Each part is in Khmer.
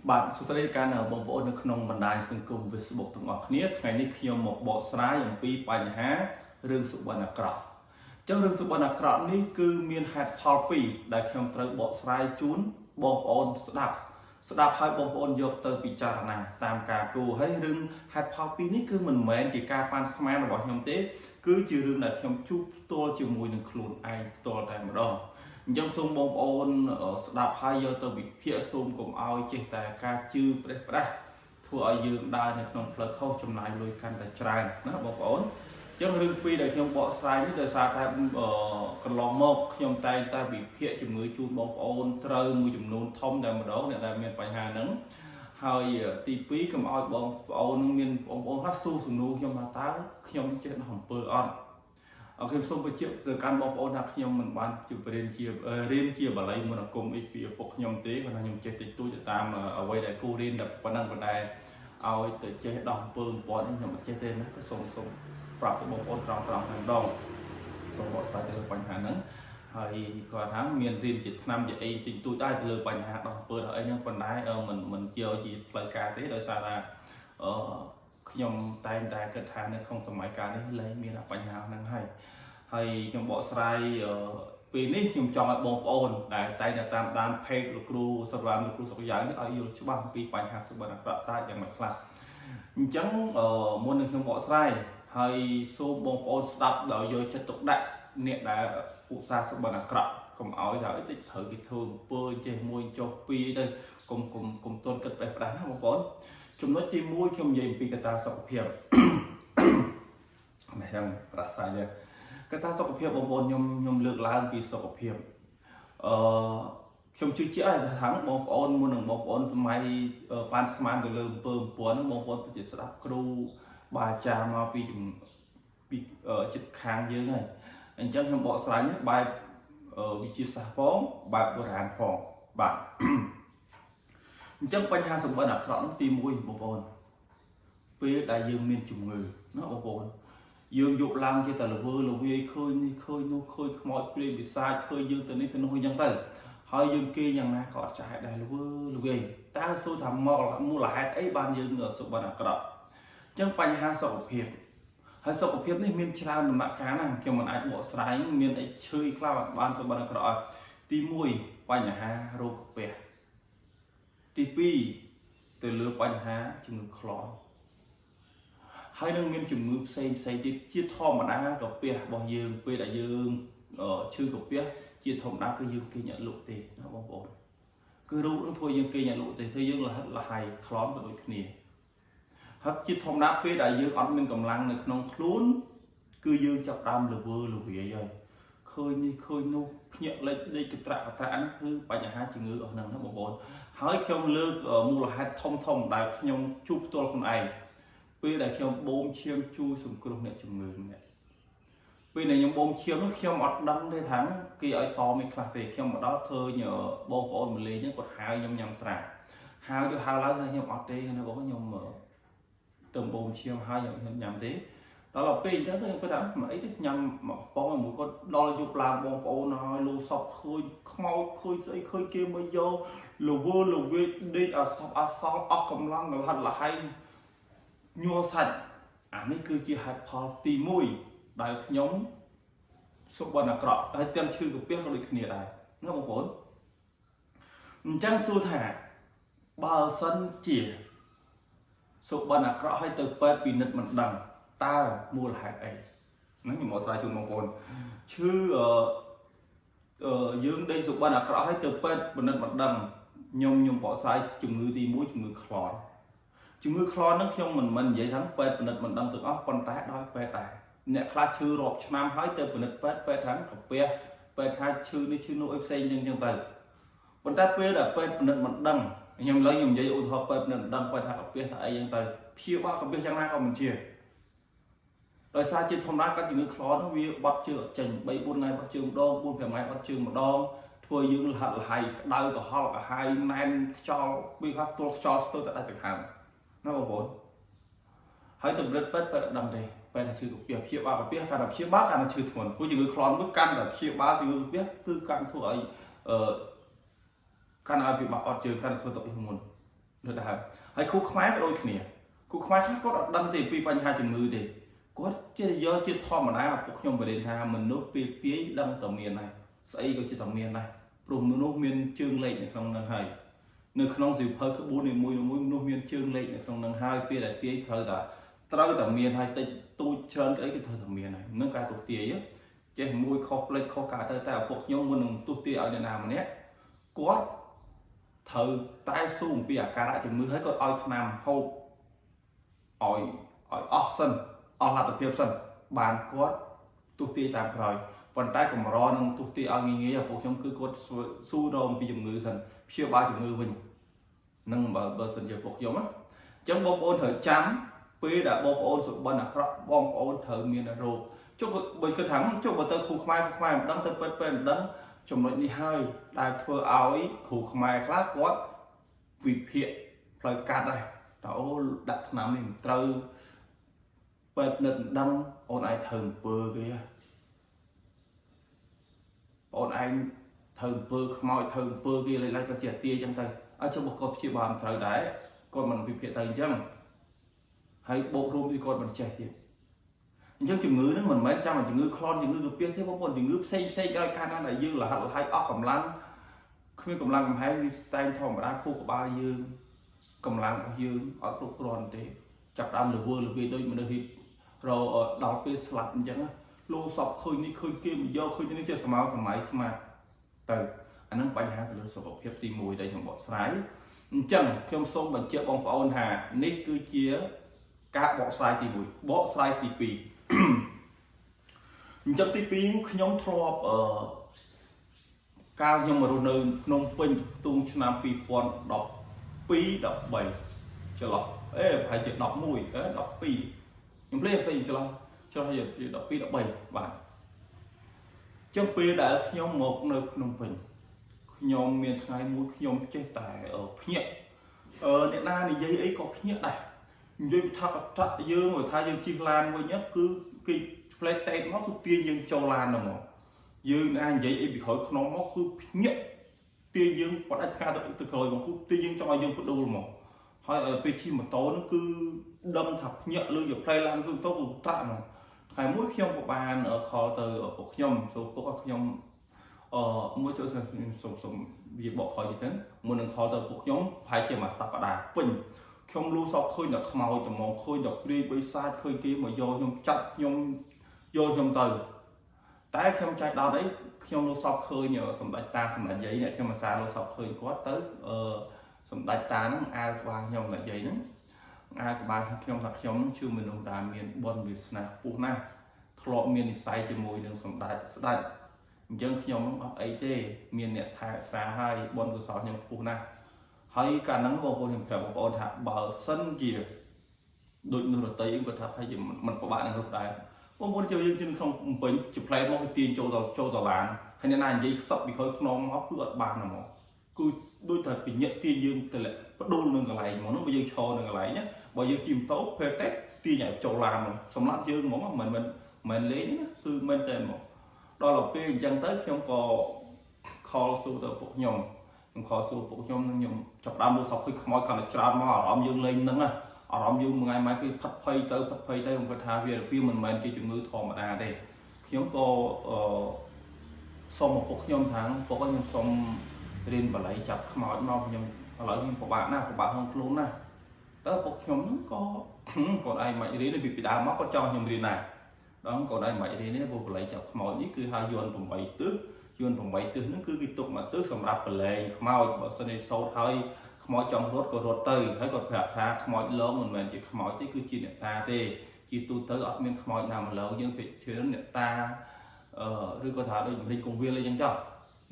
បាទសួស្តីការបងប្អូននៅក្នុងបណ្ដាញសង្គម Facebook ទាំងអស់គ្នាថ្ងៃនេះខ្ញុំមកបកស្រាយអំពីបញ្ហារឿងសុបិនអាក្រក់អញ្ចឹងរឿងសុបិនអាក្រក់នេះគឺមានហេតុផលពីរដែលខ្ញុំត្រូវបកស្រាយជូនបងប្អូនស្ដាប់ហើយបងប្អូនយកទៅពិចារណាតាមការគួរហើយរឿងហេតុផលពីរនេះគឺមិនមែនជាការប៉ាន់ស្មានរបស់ខ្ញុំទេគឺជារឿងដែលខ្ញុំជួបផ្ទាល់ជាមួយនឹងខ្លួនឯងផ្ទាល់តែម្ដងអញ្ចឹងសូមបងប្អូនស្ដាប់ហើយយកទៅវិភាគសូមកុំឲ្យចេះតែការជឿប្រេះប្រាស់ធ្វើឲ្យយើងដើរនៅក្នុងផ្លូវខុសចំណាយលុយកាន់តែច្រើនណាបងប្អូនអញ្ចឹងរឿងពីរដែលខ្ញុំបកស្រាយនេះដោយសារតែកន្លងមកខ្ញុំតែងតែវិភាគជំងឺជូនបងប្អូនត្រូវមួយចំនួនធំតែម្ដងអ្នកដែលមានបញ្ហាហ្នឹងហើយទី2កុំឲ្យបងប្អូនមានបងប្អូនខ្លះសួរសំណួរខ្ញុំថាតើខ្ញុំចេះដោះអំពើអត់ខ្ញុំសូមបញ្ជាក់ទៅកាន់បងប្អូនថាខ្ញុំមិនបានជារៀនជាបាលីមន្តអាគមអីពីឪពុកខ្ញុំទេគាត់ថាខ្ញុំចេះតិចតួចទៅតាមអ្វីដែលគ្រូរៀនតែប៉ុណ្ណឹងប៉ុន្តែឲ្យទៅចេះដោះអំពើបំពាន់នេះខ្ញុំមិនចេះទេណាក៏សូមប្រាប់ទៅបងប្អូនត្រង់តែម្ដងសូមបកស្រាយទៅលើបញ្ហាហ្នឹងហើយគាត់ថាមានរៀនជាឆ្នាំជាអីតិចតួចដែរទៅលើបញ្ហាដោះអំពើដល់អីហ្នឹងប៉ុន្តែមិនយកជាផ្លូវការទេដោយសារថាខ្ញុំតែងតែគិតថានៅក្នុងសម័យកាលនេះលែងមានបញ្ហាហ្នឹងហើយខ្ញុំបកស្រាយពេលនេះខ្ញុំចង់ឲ្យបងប្អូនដែលតែងតែតាមដាន page លោកគ្រូសុវណ្ណលោកគ្រូសុកយ៉ាងនេះឲ្យយល់ច្បាស់អំពីបញ្ហាសុបិនអាក្រក់តើយ៉ាងម៉េចខ្លះអញ្ចឹងមុននឹងខ្ញុំបកស្រាយហើយសូមបងប្អូនស្ដាប់ដោយយកចិត្តទុកដាក់អ្នកដែលឧស្សាហ៍សុបិនអាក្រក់កុំឲ្យថាតិចត្រូវគេធ្វើអំពើចេះមួយចុះពីរទៅកុំទន់គិតប្រេះផ្ដាស់ណាបងប្អូនចំណុចទី1ខ្ញុំនិយាយអំពីកត្តាសុខភាពនេះខ្ញុំប្រសាយកត្តាសុខភាពបងប្អូនខ្ញុំលើកឡើងពីសុខភាពខ្ញុំជឿជាក់ថាបងប្អូនមុននឹងបងប្អូនសម័យប៉ាន់ស្មានទៅលើអំពើបំពាន់បងប្អូនពិតជាស្ដាប់គ្រូបាអាចារ្យមកពីចិត្តខាងយើងហើយអញ្ចឹងខ្ញុំបកស្រាយនេះបែបវិទ្យាសាស្ត្រផងបែបបុរាណផងបាទអញ្ចឹងបញ្ហាសុបិនអាក្រក់នោះទី1បងប្អូនពេលដែលយើងមានជំងឺណាបងប្អូនយើងយកឡើងជាតែល្វើល្វាយឃើញនេះឃើញនោះឃើញខ្មោចព្រាយពិសាចឃើញយើងទៅនេះទៅនោះអញ្ចឹងទៅហើយយើងគេយ៉ាងណាក៏អត់ចាស់ដែរល្វើល្វាយតើសួរថាមកមូលហេតុអីបានយើងសុបិនអាក្រក់អញ្ចឹងបញ្ហាសុខភាពហើយសុខភាពនេះមានច្រើនដំណាក់កាលណាខ្ញុំមិនអាចបកស្រាយមានអីឈឺខ្លះបានសុបិនអាក្រក់ទី1បញ្ហារោគកាពះទី2ទៅលើបញ្ហាជំងឺខ្លល់ហើយនឹងមានជំងឺផ្សេងទៀតជាធម្មតាកាពះរបស់យើងពេលដែលយើងឈឺកាពះជាធម្មតាគឺយើងគេញអត់លក់ទេណាបងប្អូនគឺរោគនឹងធ្វើយើងគេញអត់លក់ទេធ្វើយើងលហិតលហើយខ្លន់ទៅដូចគ្នាហើយជាធម្មតាពេលដែលយើងអត់មានកម្លាំងនៅក្នុងខ្លួនគឺយើងចាប់ដើមល្វើល្វាយហើយឃើញនេះឃើញនោះភ្ញាក់លេចដេកកត្រាក់កត្រាក់ហ្នឹងគឺបញ្ហាជំងឺអស់ហ្នឹងណាបងប្អូនហើយខ្ញុំលើកមូលហេតុធំដែលខ្ញុំជួបផ្ទាល់ខ្លួនឯងពេលដែលខ្ញុំបូមឈាមជួយសង្គ្រោះអ្នកជំងឺនេះពេលដែលខ្ញុំបូមឈាមនោះខ្ញុំអត់ដឹងទេថាគេឲ្យតមិនខ្លះទេខ្ញុំមកដល់ឃើញបងប្អូនម្លេងហ្នឹងគាត់ហៅខ្ញុំញ៉ាំស្រាហៅទៅហៅឡើងថាខ្ញុំអត់ទេណាបងខ្ញុំទៅបូមឈាមហើយខ្ញុំញ៉ាំទេដល់ពេលអញ្ចឹងទៅខ្ញុំគាត់ថាមកអីទេញ៉ាំមកបងមួយគាត់ដល់យប់ឡើងបងប្អូនហើយលោកសពឃើញខ្មោចឃើញស្អីឃើញគេមកយកលវើលវាដេកអាសពអាសល់អស់កម្លាំងលហិតលហៃញ័រសាច់អានេះគឺជាហេតុផលទី1ដែលខ្ញុំសុបិនអាក្រក់ហើយទាំងឈឺកាពះក៏ដូចគ្នាដែរណាបងប្អូនអញ្ចឹងសួរថាបើសិនជាសុបិនអាក្រក់ហើយទៅពេទ្យពិនិត្យមិនដឹងតើមូលហេតុអីហ្នឹងខ្ញុំមកស្រាវជូនបងប្អូនឈឺយើងដេកសុបិនអាក្រក់ហើយទៅពេទ្យពិនិត្យមិនដឹងខ្ញុំបកស្រាយជំងឺទី1ជំងឺខ្លន់ជំងឺខ្លន់ហ្នឹងខ្ញុំមិននិយាយថាពេទ្យពិនិត្យមិនដឹងទាំងអស់ប៉ុន្តែដោយពេទ្យដែរអ្នកខ្លះឈឺរាប់ឆ្នាំហើយទៅពិនិត្យពេទ្យថាកាពះពេទ្យថាឈឺនេះឈឺនោះអីផ្សេងចឹងទៅប៉ុន្តែពេលដែលពេទ្យពិនិត្យមិនដឹងខ្ញុំនិយាយឧទាហរណ៍ពេទ្យពិនិត្យមិនដឹងពេទ្យថាកាពះថាអីចឹងទៅព្យាបាលកាពះយ៉ាងណាក៏មិនជាដោយសារជាធម្មតាក៏ជំងឺខ្លន់ហ្នឹងវាបាត់ជើងចេញ3 4ថ្ងៃបាត់ជើងម្ដង4 5ថ្ងៃបាត់ជើងម្ដងធ្វើយើងលហិតលហៃក្តៅក្រហល់កាហាយណែនខ្យល់ពីខ្លះទល់ខ្យល់ស្ទើរតែដាច់ចង្ហើមណាបងប្អូនហើយទៅពិនិត្យពេទ្យអត់ដឹងទេពេទ្យថាឈឺកាពះព្យាបាលកាពះកាន់តែព្យាបាលកាន់តែឈឺធ្ងន់ព្រោះជំងឺខ្លន់មួយកាន់តែព្យាបាលជំងឺកាពះគឺកាន់ធ្វើឲ្យកាន់ឲ្យពិបាកអត់ជើងកាន់ធ្វើទុកធ្ងន់ đượcដែរហើយគ្រូខ្មែរក៏ដូចគ្នាគ្រូខ្មែរខ្លះគាត់អត់ដឹងទេពីបញ្ហាជំងឺទេគាត់ជាយកជាធម្មតាពួកខ្ញុំបរិញ្ញាថាមនុស្សពេលទាយដឹងតែមានហើយស្អីក៏ជាតែមានដែរព្រោះមនុស្សមានជើងលេខនៅក្នុងនឹងហើយនៅក្នុងសៀវភៅក្បួននីមួយៗមនុស្សមានជើងលេខនៅក្នុងនឹងហើយពេលដែលទាយត្រូវតែមានហើយតិចទូចច្រើនអីគឺត្រូវតែមានហើយនឹងការទូទាយចេះមួយខុសផ្លេចខុសការទៅតែឪពុកខ្ញុំមុននឹងទូទាយឲ្យអ្នកណាម្នាក់គាត់ត្រូវតែស៊ូអំពីអាការៈជំងឺហើយគាត់ឲ្យថ្នាំហូបឲ្យអស់សិនអស់លទ្ធភាពសិនបានគាត់ទូទាយតាមក្រោយប៉ុន្តែកម្រនឹងទូទាយឲ្យងាយៗឪពុកខ្ញុំគឺគាត់ស៊ូរំពីជំងឺសិនព្យាបាលជំងឺវិញនឹងបើសិនជាឪពុកខ្ញុំណាអញ្ចឹងបងប្អូនត្រូវចាំពេលដែលបងប្អូនសុបិនអាក្រក់បងប្អូនត្រូវមានរោគចុះបើគិតថាចុះបើទៅគ្រូខ្មែរមិនដឹងទៅពេទ្យមិនដឹងចំណុចនេះហើយដែលធ្វើឲ្យគ្រូខ្មែរខ្លះគាត់វិភាគផ្លូវកាត់ដែរតើអូដាក់ថ្នាំនេះមិនត្រូវពេទ្យនិតមិនដឹងអូនឯងធ្វើអំពើគេអូនឯងធ្វើអំពើខ្មោចធ្វើអំពើគេលេចគាត់ជាទាអញ្ចឹងទៅឲ្យចុះបើគាត់ព្យាបាលមិនត្រូវដែរគាត់មិនវិភាគទៅអញ្ចឹងហើយបូករួមពីគាត់មិនចេះទៀតអញ្ចឹងជំងឺហ្នឹងមិនមែនចាំតែជំងឺក្លន់ជំងឺកាពះទេបងប្អូនជំងឺផ្សេងឲ្យកាលណាដែលយើងលះលហើយអស់កម្លាំងគ្មានកម្លាំងកំហែងវាតែងធម្មតាខួរក្បាលយើងកម្លាំងរបស់យើងអត់គ្រប់គ្រាន់ទេចាប់ដើមលវើដូចមនុស្សនេះរដល់ពេលស្លាប់អញ្ចឹងលោសពឃើញនេះឃើញគេមកយកឃើញនេះជាសម័យស្មាតទៅអាហ្នឹងបញ្ហាទៅលើសុខភាពទី1ដែលខ្ញុំបកស្រាយអញ្ចឹងខ្ញុំសូមបញ្ជាក់បងប្អូនថានេះគឺជាការបកស្រាយទី1បកស្រាយទី2អញ្ចឹងទី2ខ្ញុំធ្លាប់កាលខ្ញុំមករស់នៅភ្នំពេញខ្ទង់ឆ្នាំ2012 13ចន្លោះប្រហែលជា11 12ខ្ញុំភ្លេចចន្លោះ12 13បាទចឹងពេលដែលខ្ញុំមកនៅភ្នំពេញខ្ញុំមានថ្ងៃមួយខ្ញុំចេះតែភ្ញាក់អ្នកណានិយាយអីក៏ភ្ញាក់ដែរនិយាយថាបតៈយើងមកថាយើងជិះឡានវិញគឺគេផ្លេចតេតមកគឺទាញយើងចូលឡានហ្នឹងមកយើងណានិយាយអីពីក្រោយខ្នងមកគឺភ្ញាក់ទាញយើងបដាច់ការទៅក្រោយមកគឺទាញយើងចង់ឲ្យយើងផ្ដួលមកហើយពេលជិះម៉ូតូហ្នឹងគឺដឹងថាភ្ញាក់លើជាផ្លេឡានគឺទៅត្រាក់មកថ្ងៃមួយខ្ញុំក៏បានខលទៅពុកខ្ញុំចូលពុកខ្ញុំមួយចូលសុំវាបកខលទីហ្នឹងមុននឹងខលទៅពុកខ្ញុំប្រហែលជាមួយសប្តាហ៍ពេញខ្ញុំលូសោកឃើញតែខ្មោចតែមកឃើញតែព្រាយបិសាចឃើញគេមកយកខ្ញុំចាប់ខ្ញុំយកខ្ញុំទៅតែខ្ញុំចាច់ដល់អីខ្ញុំលូសោកឃើញសម្ដេចតាសម្ដេចយាយអ្នកខ្ញុំអាសាលូសោកឃើញគាត់ទៅសម្ដេចតាហ្នឹងអាលក្បាលខ្ញុំសម្ដេចយាយហ្នឹងអាលក្បាលខ្ញុំថាខ្ញុំជួយមនុស្សដែលមានបុណ្យវាសនាខ្ពស់ណាស់ធ្លាប់មាននិស្ស័យជាមួយនឹងសម្ដេចស្ដេចអញ្ចឹងខ្ញុំអត់អីទេមានអ្នកថែរក្សាហើយបុណ្យកុសលខ្ញុំខ្ពស់ណាស់ហើយកាលហ្នឹងបងប្អូនខ្ញុំប្រាប់បងប្អូនថាបើសិនជាដូចនោះរតីអីគាត់ថាហើយមិនពិបាកនឹងរស់ដែរបងប្អូនចូលយើងជិះក្នុងបំពេញជាផ្លែមកទៅទាញចូលតឡានហើយអ្នកណានិយាយខ្សឹបពីក្រោយខ្នងមកគឺអត់បានហ្មងគឺដូចតែពិនិត្យទាញយើងទៅផ្ដួលនឹងកន្លែងហ្មងនោះបើយើងឈរនៅកន្លែងណាបើយើងជិះម៉ូតូពេលតេទាញឲ្យចូលឡានសម្រាប់យើងហ្មងមិនលេងណាគឺមិនតែហ្មងដល់ពេលអញ្ចឹងទៅខ្ញុំក៏ខលសួរទៅពួកខ្ញុំខលសួរពួកខ្ញុំនឹងខ្ញុំចាប់ដើមលោកសពឃើញខ្មោចកាន់តែច្រើនមកអារម្មណ៍យើងលេងហ្នឹងណាអារម្មណ៍យើងមួយថ្ងៃមួយគឺផិតភ័យទៅខ្ញុំគាត់ថាវាមិនមែនជាជំងឺធម្មតាទេខ្ញុំក៏សុំមកពុកខ្ញុំថាពុកខ្ញុំសុំរៀនបល័យចាប់ខ្មោចមកខ្ញុំឥឡូវខ្ញុំពិបាកណាស់ក្នុងខ្លួនណាទៅពុកខ្ញុំហ្នឹងក៏គាត់ឯងមិនរៀនពីដើមមកគាត់ចង់ខ្ញុំរៀនដែរដល់គាត់ឯងមិនរៀននេះព្រោះបល័យចាប់ខ្មោចនេះគឺហៅយន្ត8ទិសយន្ត8ទិសហ្នឹងគឺគេទុកមកទិសសម្រាប់បលែងខ្មោចបើសិនជាសោតហើយខ្មោចចង់រត់ក៏រត់ទៅហើយគាត់ប្រាប់ថាខ្មោចលងមិនមែនជាខ្មោចទេគឺជាអ្នកតាទេជាទូទៅអត់មានខ្មោចណាមកលងយើងពេជ្រជឿនអ្នកតាឬក៏ថាដូចម្លេចកងវាលអីចឹងចុះ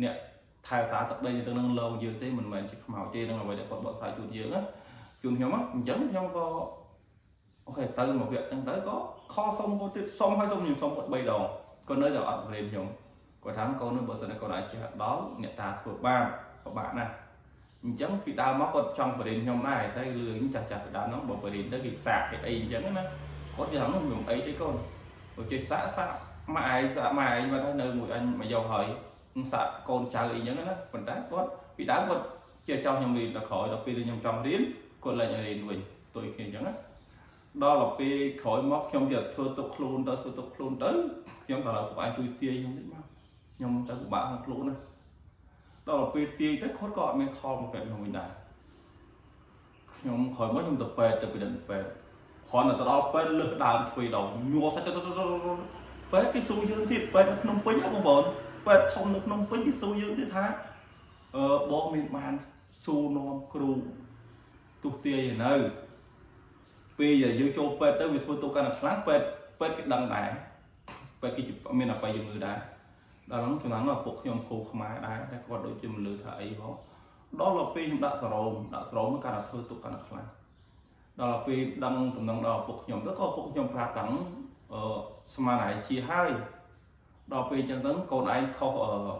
អ្នកថែសារទឹកដីទៅនឹងលងយើងទេមិនមែនជាខ្មោចទេនឹងអ្វីដែលគាត់បកស្រាយជូនយើងណាជូនខ្ញុំអញ្ចឹងខ្ញុំក៏អូខេទៅមកវគ្គហ្នឹងទៅក៏ខសុំគាត់ទៀតសុំឲ្យសុំខ្ញុំសុំគាត់3ដងគាត់នៅតែអត់រៀនខ្ញុំគាត់ថាកូននឹងបើសិនតែកូនអាចចេះដល់អ្នកតាធ្វើបានពិបាកណាស់អញ្ចឹងពីដើមមកគាត់ចង់បរិញ្ញាខ្ញុំដែរតែលឿនចាស់ពីដើមហ្នឹងបើបរិញ្ញាទៅគេសាកគេអីអញ្ចឹងណាគាត់និយាយថានោះខ្ញុំអីទេកូនគាត់ចេះសាកម៉ែឯងមកនៅមួយអញមកយកហើយសាកកូនចៅអីអញ្ចឹងណាប៉ុន្តែគាត់ពីដើមគាត់ chia cho nhom đi là khỏi đọc pin nhom trong riêng còn lại nhà riêng mình tôi kia chẳng á đó là pin khỏi móc nhom giờ thưa tục luôn tới nhom cả là của ai chui tia nhom đấy mà nhom tới của bạn không luôn nữa đó là pin tia rất khó gọi mình kho một cái của mình này nhom khỏi mất nhom tập về tập định về khỏi là tao đó pin lướt đào quỳ đầu nhua sao với cái xu hướng thịt bên nông pính á bọn bên thông được nông pính cái xu hướng thế thá bộ miền man xu non cừu tu tia gì nơi bây giờ dương châu bên tới vì thôi tôi cần là khác bên cái đằng này bên cái chụp miền nào bây giờ người đá đó lắm cho nó là cuộc nhom khô khmai đá để còn đối chừng lừa thầy đó là pin chúng đã rồi mới cả là thôi tôi cần là khác đó là pin đăng tầm đăng đó cuộc nhom rất có cuộc nhom pra cẳng mà này chia hai đó pin chẳng tấn còn anh không ở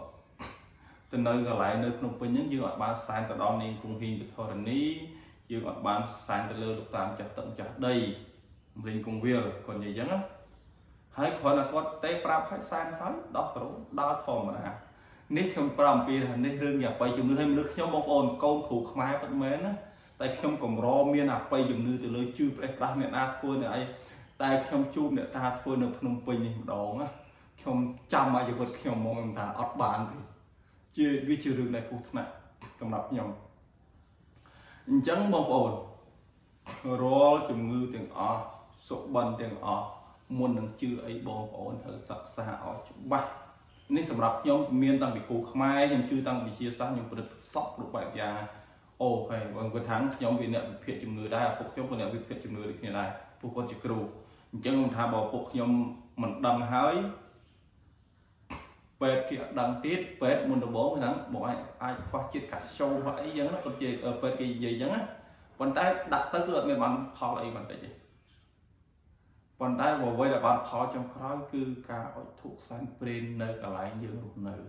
từ nơi còn lại nơi nông pin những dương bạn sang từ đó nên cùng hình được thôi ní dương bạn sang từ lơ lục tam chặt tận chặt đây mình cùng việc còn gì chẳng á hãy khỏi là con té prap hãy sang hết đó rồi đó thôi mà nít không pram pin là nít riêng nhà bay chừng thêm nước nhóm bông ồn câu khủ khai bất mến á tại không còn ro miên à bay chừng như từ lời chưa prap miền a thôi này tại không chung để ta thôi được nông pin đó á không chăm ai vật không mong ta ớt bàn thì chưa vì chưa được này phụ này cầm đọc nhầm chẳng bông ồn rồi chừng ngư tiền ở số bần tiền ở muốn đừng chưa ấy bông ồn thở sặc xa ở chỗ bay nên sầm đọc nhóm miên tăng bị cụ khai nhưng chưa tăng bị chia sẻ nhưng được sốc được bài già ô phải vâng cái tháng nhóm bị nợ phiền chừng người đây cuộc nhóm bị nợ phiền chừng người được như này phụ con chịu cừu chẳng không thà bỏ cuộc nhóm mình đâm hái về kia đăng tiết về muốn được bố cái thằng bỏ ai khoa chết cả sâu vậy giống nó còn gì về cái gì giống á còn tay đặt tới được mình bạn phò lại bạn cái gì còn tay vào quay là bạn phò trong khói cứ cả thuộc sang brain nơi cả lại như một nơi